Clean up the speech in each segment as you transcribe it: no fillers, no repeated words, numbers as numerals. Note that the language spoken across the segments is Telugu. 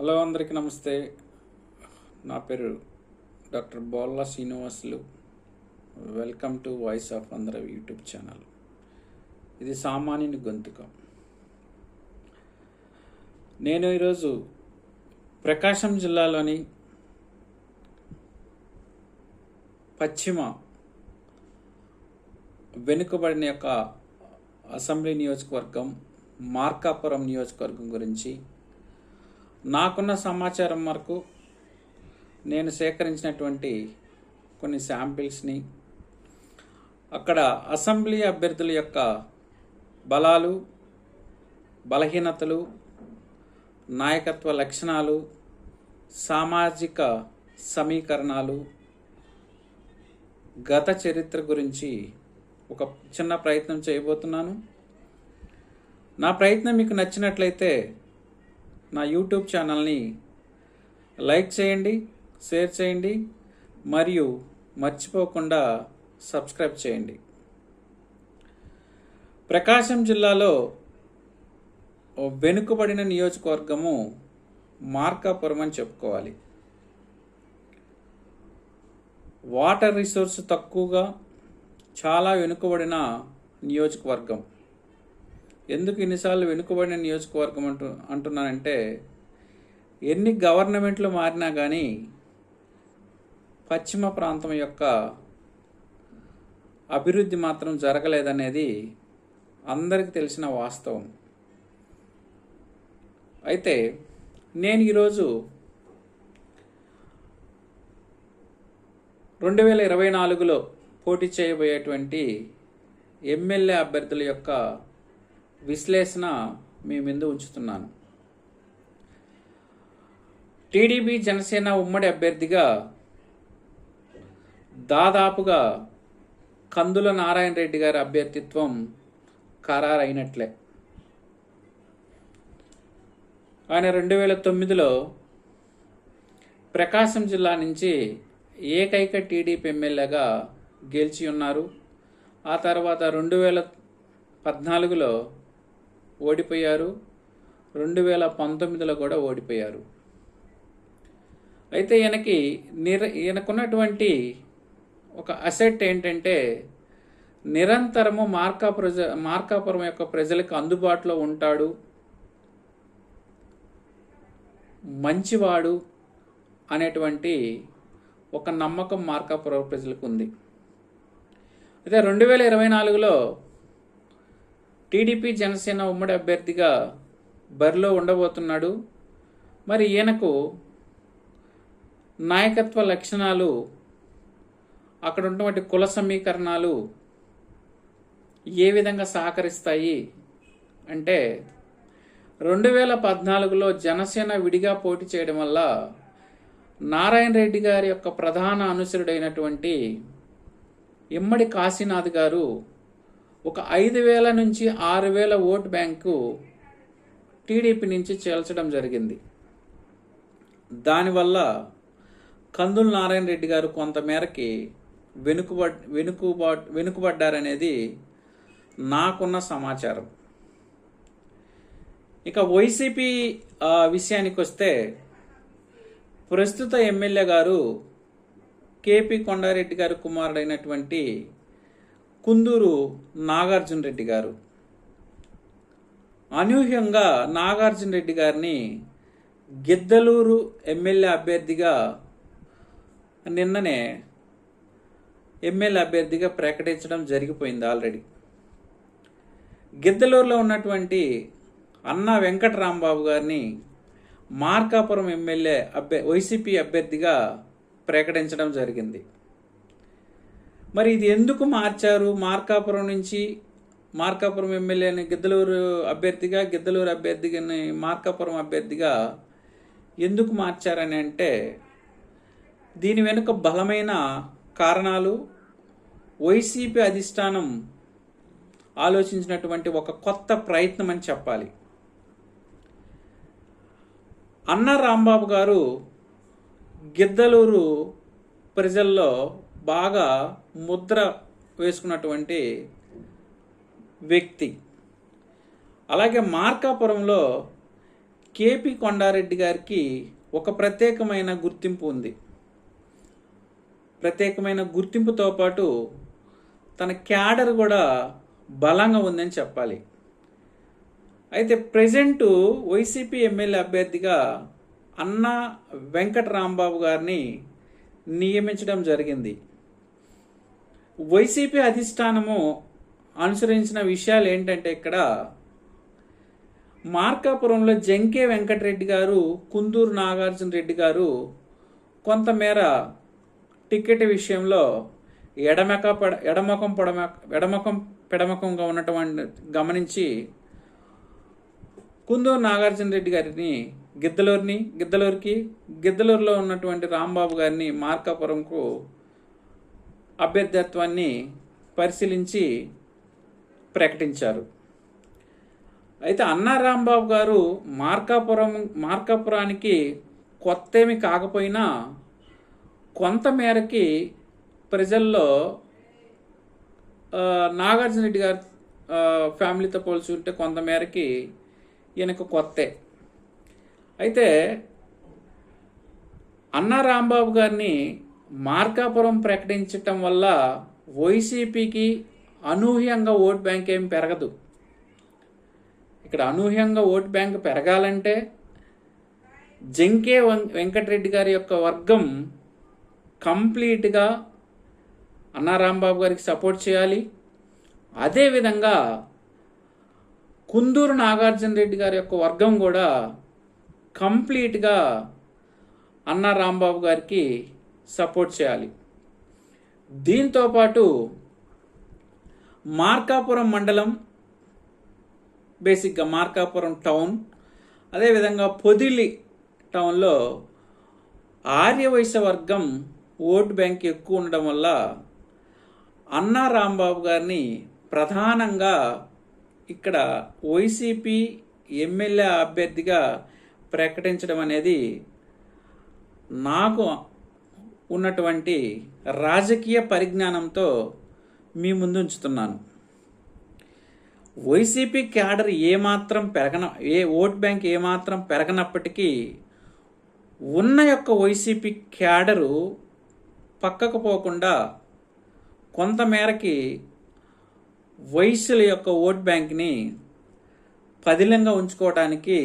హలో అందరికీ నమస్తే. నా పేరు doctor Bolla Srinivasulu. Welcome to voice of Andhra YouTube channel. ఇది సామాన్యుని గొంతుక. నేను ఈరోజు ప్రకాశం జిల్లాలోని పశ్చిమ వెనుకబడిన యొక్క అసెంబ్లీ నియోజకవర్గం మార్కాపురం నియోజకవర్గం గురించి నాకున్న సమాచారం వరకు నేను సేకరించినటువంటి కొన్ని శాంపిల్స్ని, అక్కడ అసెంబ్లీ అభ్యర్థుల యొక్క బలాలు, బలహీనతలు, నాయకత్వ లక్షణాలు, సామాజిక సమీకరణాలు, గత చరిత్ర గురించి ఒక చిన్న ప్రయత్నం చేయబోతున్నాను. నా ప్రయత్నం మీకు నచ్చినట్లయితే నా యూట్యూబ్ ఛానల్ని లైక్ చేయండి, షేర్ చేయండి మరియు మర్చిపోకుండా సబ్స్క్రైబ్ చేయండి. ప్రకాశం జిల్లాలో వెనుకబడిన నియోజకవర్గము మార్కాపురం అని చెప్పుకోవాలి. వాటర్ రిసోర్స్ తక్కువగా చాలా వెనుకబడిన నియోజకవర్గం. ఎందుకు ఇన్నిసార్లు వెనుకబడిన నియోజకవర్గం అంటున్నానంటే, ఎన్ని గవర్నమెంట్లు మారినా కానీ పశ్చిమ ప్రాంతం యొక్క అభివృద్ధి మాత్రం జరగలేదనేది అందరికీ తెలిసిన వాస్తవం. అయితే నేను ఈరోజు 2024లో పోటీ చేయబోయేటువంటి ఎమ్మెల్యే అభ్యర్థుల యొక్క విశ్లేషణ మీ ముందు ఉంచుతున్నాను. టీడీపీ జనసేన ఉమ్మడి అభ్యర్థిగా దాదాపుగా కందుల నారాయణ రెడ్డి గారి అభ్యర్థిత్వం ఖరారైనట్లే. ఆయన 2009లో ప్రకాశం జిల్లా నుంచి ఏకైక టీడీపీ ఎమ్మెల్యేగా గెలిచి ఉన్నారు. ఆ తర్వాత 2014లో ఓడిపోయారు, 2019లో కూడా ఓడిపోయారు. అయితే ఈయనకున్నటువంటి ఒక అసెట్ ఏంటంటే, నిరంతరము మార్కాపురం యొక్క ప్రజలకు అందుబాటులో ఉంటాడు, మంచివాడు అనేటువంటి ఒక నమ్మకం మార్కాపురం ప్రజలకు ఉంది. అయితే 2024లో టీడీపీ జనసేన ఉమ్మడి అభ్యర్థిగా బరిలో ఉండబోతున్నాడు. మరి ఈయనకు నాయకత్వ లక్షణాలు, అక్కడ ఉన్నటువంటి కుల సమీకరణాలు ఏ విధంగా సహకరిస్తాయి అంటే, 2014లో జనసేన విడిగా పోటీ చేయడం వల్ల నారాయణ రెడ్డి గారి యొక్క ప్రధాన అనుచరుడైనటువంటి ఇమ్మడి కాశీనాథ్ గారు ఒక 5,000 నుంచి 6,000 ఓటు బ్యాంకు టీడీపీ నుంచి చేల్చడం జరిగింది. దానివల్ల కందుల నారాయణ రెడ్డి గారు కొంతమేరకి వెనుకబడ్డారనేది నాకున్న సమాచారం. ఇక వైసీపీ విషయానికి వస్తే, ప్రస్తుత ఎమ్మెల్యే గారు కేపీ కొండారెడ్డి గారు కుమారుడైనటువంటి కుందూరు నాగార్జున రెడ్డి గారు. అనూహ్యంగా నాగార్జున రెడ్డి గారిని గిద్దలూరు ఎమ్మెల్యే అభ్యర్థిగా నిన్ననే ఎమ్మెల్యే అభ్యర్థిగా ప్రకటించడం జరిగిపోయింది ఆల్రెడీ. గిద్దలూరులో ఉన్నటువంటి అన్నా వెంకటరాంబాబు గారిని మార్కాపురం ఎమ్మెల్యే వైసీపీ అభ్యర్థిగా ప్రకటించడం జరిగింది. మరి ఇది ఎందుకు మార్చారు? మార్కాపురం ఎమ్మెల్యేని గిద్దలూరు అభ్యర్థిని మార్కాపురం అభ్యర్థిగా ఎందుకు మార్చారని అంటే, దీని వెనుక బలమైన కారణాలు, వైసీపీ అధిష్టానం ఆలోచించినటువంటి ఒక కొత్త ప్రయత్నం అని చెప్పాలి. అన్నా రాంబాబు గారు గిద్దలూరు ప్రజల్లో బాగా ముద్ర వేసుకున్నటువంటి వ్యక్తి. అలాగే మార్కాపురంలో కేపీ కొండారెడ్డి గారికి ఒక ప్రత్యేకమైన గుర్తింపు ఉంది. ప్రత్యేకమైన గుర్తింపుతో పాటు తన క్యాడర్ కూడా బలంగా ఉందని చెప్పాలి. అయితే ప్రెజెంట్ వైసీపీ ఎమ్మెల్యే అభ్యర్థిగా అన్నా వెంకట రాంబాబు గారిని నియమించడం జరిగింది. వైసీపీ అధిష్టానము అనుసరించిన విషయాలు ఏంటంటే, ఇక్కడ మార్కాపురంలో జంకే వెంకటరెడ్డి గారు, కుందూరు నాగార్జున రెడ్డి గారు కొంతమేర టికెట్ విషయంలో ఎడమకం పెడమకంగా ఉన్నటువంటి గమనించి కుందూరు నాగార్జున రెడ్డి గారిని గిద్దలూరులో ఉన్నటువంటి రాంబాబు గారిని మార్కాపురంకు అభ్యర్థిత్వాన్ని పరిశీలించి ప్రకటించారు. అయితే అన్నా రాంబాబు గారు మార్కాపురానికి కొత్త ఏమి కాకపోయినా కొంతమేరకి ప్రజల్లో నాగార్జున రెడ్డి గారి ఫ్యామిలీతో పోల్చుకుంటే కొంతమేరకి ఈయనకు కొత్తే. అయితే అన్నా రాంబాబు గారిని మార్కాపురం ప్రకటించటం వల్ల వైసీపీకి అనూహ్యంగా ఓట్ బ్యాంక్ ఏమి పెరగదు. ఇక్కడ అనూహ్యంగా ఓట్ బ్యాంక్ పెరగాలంటే జంకే వెంకటరెడ్డి గారి యొక్క వర్గం కంప్లీట్గా అన్నా రాంబాబు గారికి సపోర్ట్ చేయాలి. అదేవిధంగా కుందూరు నాగార్జున రెడ్డి గారి యొక్క వర్గం కూడా కంప్లీట్గా అన్నా రాంబాబు గారికి సపోర్ట్ చేయాలి. దీంతోపాటు మార్కాపురం మండలం, బేసిక్గా మార్కాపురం టౌన్, అదేవిధంగా పొదిలి టౌన్లో ఆర్యవైశ్య వర్గం ఓటు బ్యాంక్ ఎక్కువ ఉండడం వల్ల అన్నా రాంబాబు గారిని ప్రధానంగా ఇక్కడ వైసీపీ ఎమ్మెల్యే అభ్యర్థిగా ప్రకటించడం అనేది నాకు ఉన్నటువంటి రాజకీయ పరిజ్ఞానంతో మీ ముందు ఉంచుతున్నాను. వైసీపీ క్యాడర్ ఓట్ బ్యాంక్ ఏమాత్రం పెరగనప్పటికీ ఉన్న యొక్క వైసీపీ క్యాడరు పక్కకు పోకుండా కొంతమేరకి వైశ్యుల యొక్క ఓట్ బ్యాంక్ని పదిలంగా ఉంచుకోవడానికి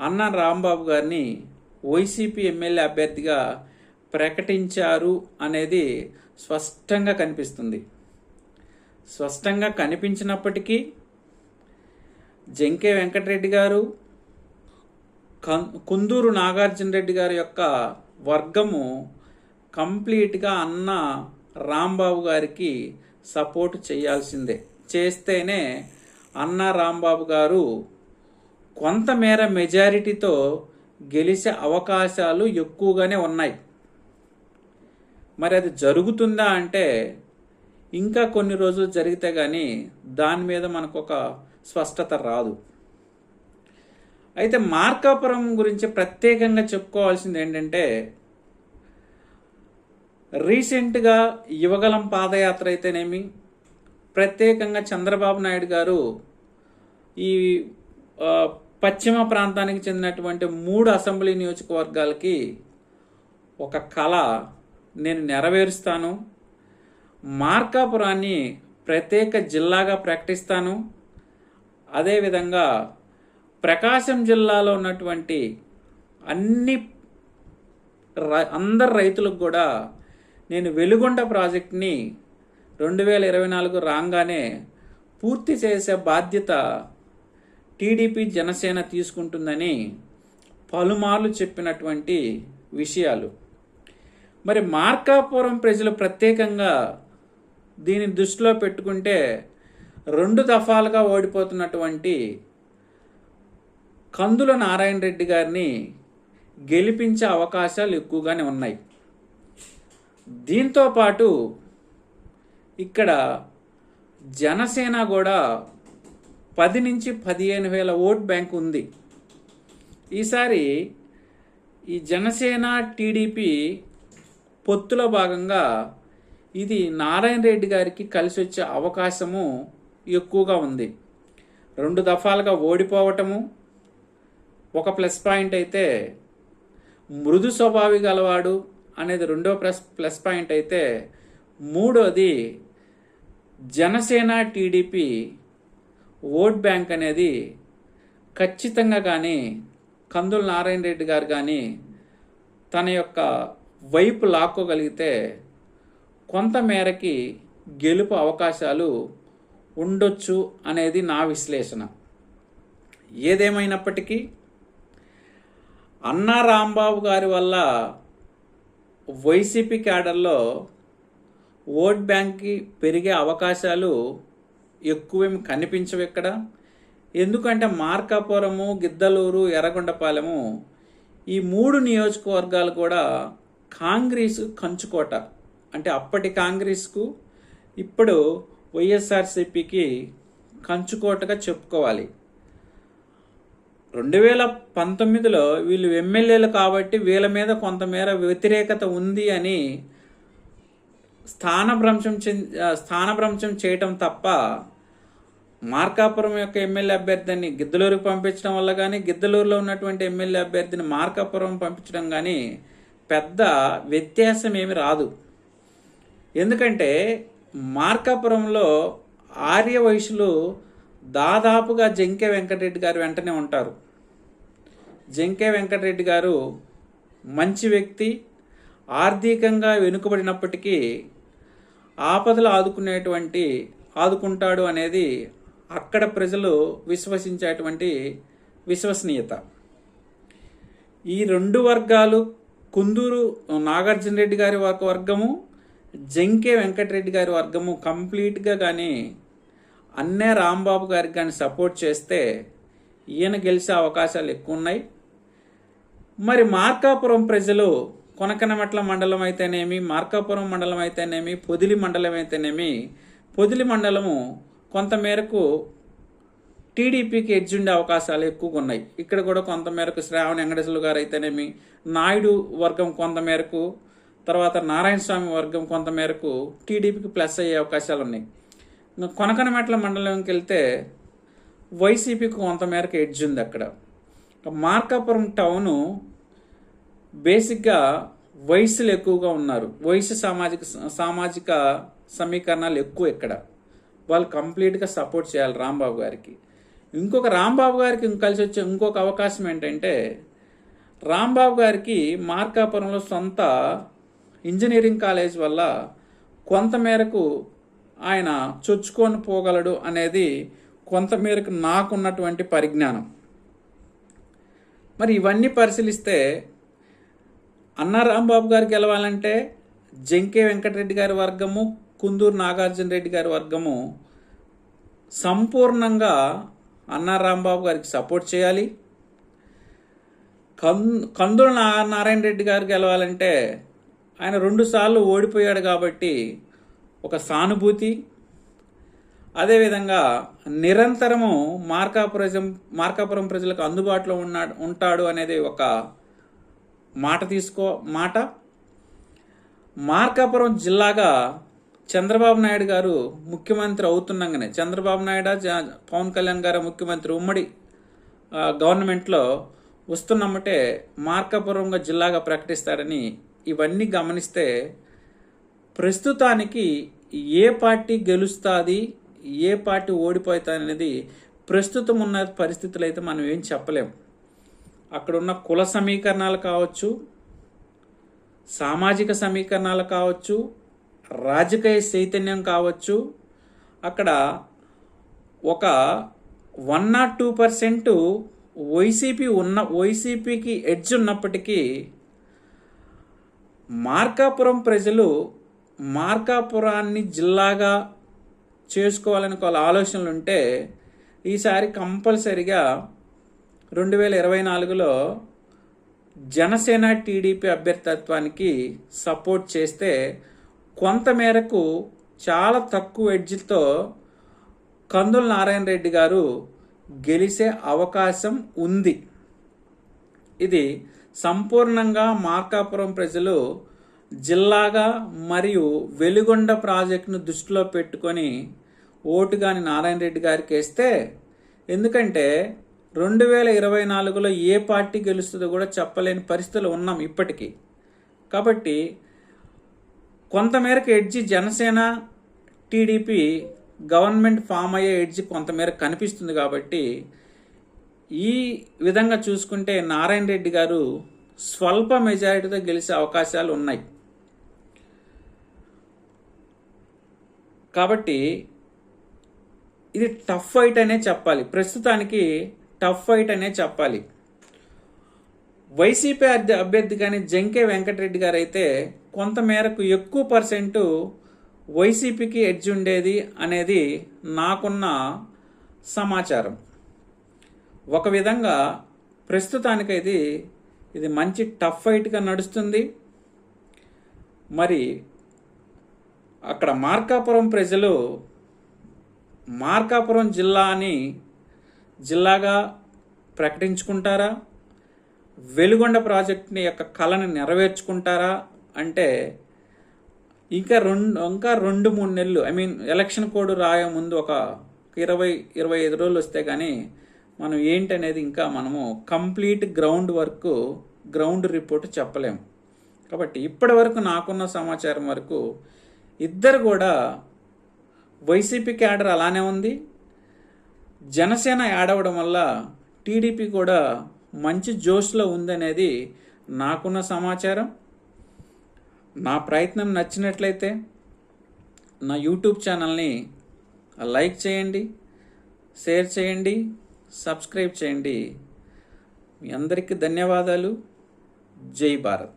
అన్నా రాంబాబు గారిని వైసీపీ ఎమ్మెల్యే అభ్యర్థిగా ప్రకటించారు అనేది స్పష్టంగా కనిపిస్తుంది. స్పష్టంగా కనిపించినప్పటికీ జంకే వెంకటరెడ్డి గారు, కుందూరు నాగార్జున రెడ్డి గారి యొక్క వర్గము కంప్లీట్గా అన్న రాంబాబు గారికి సపోర్ట్ చేయాల్సిందే. చేస్తేనే అన్న రాంబాబు గారు కొంతమేర మెజారిటీతో గెలిచే అవకాశాలు ఎక్కువగానే ఉన్నాయి. మరి అది జరుగుతుందా అంటే ఇంకా కొన్ని రోజులు జరిగితే కానీ దాని మీద మనకు ఒక స్పష్టత రాదు. అయితే మార్కాపురం గురించి ప్రత్యేకంగా చెప్పుకోవాల్సింది ఏంటంటే, రీసెంట్గా యువగలం పాదయాత్ర అయితేనేమి, ప్రత్యేకంగా చంద్రబాబు నాయుడు గారు ఈ పశ్చిమ ప్రాంతానికి చెందినటువంటి 3 అసెంబ్లీ నియోజకవర్గాలకి ఒక కళ నేను నెరవేరుస్తాను, మార్కాపురాన్ని ప్రత్యేక జిల్లాగా ప్రకటిస్తాను, అదేవిధంగా ప్రకాశం జిల్లాలో ఉన్నటువంటి అందరు రైతులకు కూడా నేను వెలుగొండ ప్రాజెక్ట్ని 2024 రాగానే పూర్తి చేసే బాధ్యత టీడీపీ జనసేన తీసుకుంటుందని పలుమార్లు చెప్పినటువంటి విషయాలు. మరి మార్కాపురం ప్రజలు ప్రత్యేకంగా దీన్ని దృష్టిలో పెట్టుకుంటే 2 దఫాలుగా ఓడిపోతున్నటువంటి కందుల నారాయణ రెడ్డి గారిని గెలిపించే అవకాశాలు ఎక్కువగానే ఉన్నాయి. దీంతోపాటు ఇక్కడ జనసేన కూడా 10 నుంచి 15,000 ఓట్ బ్యాంక్ ఉంది. ఈసారి ఈ జనసేన టీడీపీ పొత్తులో భాగంగా ఇది నారాయణ రెడ్డి గారికి కలిసి వచ్చే అవకాశము ఎక్కువగా ఉంది. 2 దఫాలుగా ఓడిపోవటము, ఒక ప్లస్ పాయింట్ అయితే, మృదు స్వభావి గలవాడు అనేది రెండో ప్లస్ పాయింట్ అయితే, మూడోది జనసేన టీడీపీ ఓట్ బ్యాంక్ అనేది ఖచ్చితంగా కానీ కందుల నారాయణ రెడ్డి గారు కానీ తన యొక్క వైపు లాక్కోగలిగితే కొంత మేరకి గెలుపు అవకాశాలు ఉండొచ్చు అనేది నా విశ్లేషణ. ఏదేమైనప్పటికీ అన్నా రాంబాబు గారి వల్ల వైసీపీ క్యాడర్లో ఓట్ బ్యాంక్కి పెరిగే అవకాశాలు ఎక్కువేమి కనిపించవు ఇక్కడ. ఎందుకంటే మార్కాపురము, గిద్దలూరు, ఎర్రగొండపాలెము ఈ 3 నియోజకవర్గాలు కూడా కాంగ్రెస్ కంచుకోట. అంటే అప్పటి కాంగ్రెస్కు ఇప్పుడు వైఎస్ఆర్సీపీకి కంచుకోటగా చెప్పుకోవాలి. 2019లో వీళ్ళు ఎమ్మెల్యేలు కాబట్టి వీళ్ళ మీద కొంతమేర వ్యతిరేకత ఉంది అని స్థానభ్రంశం చేయటం తప్ప మార్కాపురం యొక్క ఎమ్మెల్యే అభ్యర్థిని గిద్దలూరుకు పంపించడం వల్ల కానీ, గిద్దలూరులో ఉన్నటువంటి ఎమ్మెల్యే అభ్యర్థిని మార్కాపురం పంపించడం కానీ పెద్ద వ్యత్యాసం ఏమి రాదు. ఎందుకంటే మార్కాపురంలో ఆర్య వయసులు దాదాపుగా జంకే వెంకటరెడ్డి గారు వెంటనే ఉంటారు. జంకే వెంకటరెడ్డి గారు మంచి వ్యక్తి, ఆర్థికంగా వెనుకబడినప్పటికీ ఆపదలు ఆదుకుంటాడు అనేది అక్కడ ప్రజలు విశ్వసించేటువంటి విశ్వసనీయత. ఈ 2 వర్గాలు, కుందూరు నాగార్జున రెడ్డి గారి వర్గము, జంకే వెంకటరెడ్డి గారి వర్గము కంప్లీట్గా కానీ అన్నే రాంబాబు గారికి కానీ సపోర్ట్ చేస్తే ఈయన గెలిచే అవకాశాలు ఎక్కువ ఉన్నాయి. మరి మార్కాపురం ప్రజలు కొనకనమట్ల మండలం అయితేనేమి, మార్కాపురం మండలం అయితేనేమి, పొదిలి మండలం అయితేనేమి, పొదిలి మండలము కొంతమేరకు టీడీపీకి ఎడ్జుండే అవకాశాలు ఎక్కువగా ఉన్నాయి. ఇక్కడ కూడా కొంతమేరకు శ్రావణ వెంకటేశ్వర గారు అయితేనేమి, నాయుడు వర్గం కొంతమేరకు, తర్వాత నారాయణ స్వామి వర్గం కొంతమేరకు టీడీపీకి ప్లస్ అయ్యే అవకాశాలు ఉన్నాయి. కొనకనమెట్ల మండలంకి వెళ్తే వైసీపీకి కొంతమేరకు ఎడ్జ్ ఉంది అక్కడ. మార్కాపురం టౌను బేసిక్గా వయసులు ఎక్కువగా ఉన్నారు, వయసు సామాజిక సమీకరణాలు ఎక్కువ ఇక్కడ. వాళ్ళు కంప్లీట్గా సపోర్ట్ చేయాలి రాంబాబు గారికి. రాంబాబు గారికి కలిసి వచ్చే ఇంకొక అవకాశం ఏంటంటే, రాంబాబు గారికి మార్కాపురంలో సొంత ఇంజనీరింగ్ కాలేజ్ వల్ల కొంతమేరకు ఆయన చొచ్చుకొని పోగలడు అనేది కొంతమేరకు నాకున్నటువంటి పరిజ్ఞానం. మరి ఇవన్నీ పరిశీలిస్తే అన్నా రాంబాబు గారు గెలవాలంటే జంకే వెంకటరెడ్డి గారి వర్గము, కుందూరు నాగార్జున రెడ్డి గారి వర్గము సంపూర్ణంగా అన్నా రాంబాబు గారికి సపోర్ట్ చేయాలి. కందుల నారాయణ రెడ్డి గారు గెలవాలంటే ఆయన 2 సార్లు ఓడిపోయాడు కాబట్టి ఒక సానుభూతి, అదేవిధంగా నిరంతరము మార్కాపురం ప్రజలకు అందుబాటులో ఉంటాడు అనేది ఒక మాట. మార్కాపురం జిల్లాగా చంద్రబాబు నాయుడు గారు ముఖ్యమంత్రి అవుతుండగానే, చంద్రబాబు నాయుడు పవన్ కళ్యాణ్ గారు ముఖ్యమంత్రి ఉమ్మడి గవర్నమెంట్లో వస్తున్నమ్మటే మార్కాపురంగా జిల్లాగా ప్రకటిస్తాడని ఇవన్నీ గమనిస్తే ప్రస్తుతానికి ఏ పార్టీ గెలుస్తుంది, ఏ పార్టీ ఓడిపోతుంది అనేది ప్రస్తుతం ఉన్న పరిస్థితులు అయితే మనం ఏం చెప్పలేం. అక్కడున్న కుల సమీకరణాలు కావచ్చు, సామాజిక సమీకరణాలు కావచ్చు, రాజకీయ చైతన్యం కావచ్చు, అక్కడ ఒక 1 or 2% వైసీపీకి ఎడ్జ్ ఉన్నప్పటికీ మార్కాపురం ప్రజలు మార్కాపురాన్ని జిల్లాగా చేసుకోవాలని వాళ్ళ ఆలోచనలు ఉంటే ఈసారి కంపల్సరిగా 2024లో జనసేన టీడీపీ అభ్యర్థిత్వానికి సపోర్ట్ చేస్తే కొంతమేరకు చాలా తక్కువ ఎడ్జ్తో కందుల నారాయణ రెడ్డి గారు గెలిచే అవకాశం ఉంది. ఇది సంపూర్ణంగా మార్కాపురం ప్రజలు జిల్లాగా మరియు వెలుగొండ ప్రాజెక్టును దృష్టిలో పెట్టుకొని ఓటు కానీ నారాయణ రెడ్డి గారికి వేస్తే, ఎందుకంటే 2024లో ఏ పార్టీ గెలుస్తుందో కూడా చెప్పలేని పరిస్థితులు ఉన్నాం ఇప్పటికీ. కాబట్టి కొంతమేరకు edge Janasena TDP government form అయ్యే ఎడ్జి కొంతమేర కనిపిస్తుంది. కాబట్టి ఈ విధంగా చూసుకుంటే నారాయణ రెడ్డి గారు స్వల్ప మెజారిటీతో గెలిచే అవకాశాలు ఉన్నాయి. కాబట్టి ఇది టఫ్ ఫైట్ అనే చెప్పాలి, ప్రస్తుతానికి టఫ్ ఫైట్ అనే చెప్పాలి. వైసీపీ అభ్యర్థి కానీ జంకే వెంకటరెడ్డి గారు అయితే కొంతమేరకు ఎక్కువ పర్సెంట్ వైసీపీకి ఎడ్జ్ ఉండేది అనేది నాకున్న సమాచారం. ఒక విధంగా ప్రస్తుతానికైతే ఇది మంచి టఫ్ ఫైట్గా నడుస్తుంది. మరి అక్కడ మార్కాపురం ప్రజలు మార్కాపురం జిల్లాగా ప్రకటించుకుంటారా, వెలుగొండ ప్రాజెక్టుని యొక్క కళను నెరవేర్చుకుంటారా అంటే ఇంకా 2-3 నెలలు, ఎలక్షన్ కోడ్ రాయే ముందు ఒక 20-25 రోజులు వస్తే కానీ మనం ఏంటనేది ఇంకా మనము కంప్లీట్ గ్రౌండ్ రిపోర్ట్ చెప్పలేము. కాబట్టి ఇప్పటి వరకు నాకున్న సమాచారం వరకు ఇద్దరు కూడా వైసీపీ క్యాడర్ అలానే ఉంది. జనసేన యాడ్ అవ్వడం వల్ల టీడీపీ కూడా మంచి జోష్లో ఉందనేది నాకున్న సమాచారం. నా ప్రయత్నం నచ్చినట్లయితే నా యూట్యూబ్ ఛానల్ని లైక్ చేయండి, షేర్ చేయండి, సబ్స్క్రైబ్ చేయండి. మీ అందరికీ ధన్యవాదాలు. జై భారత్.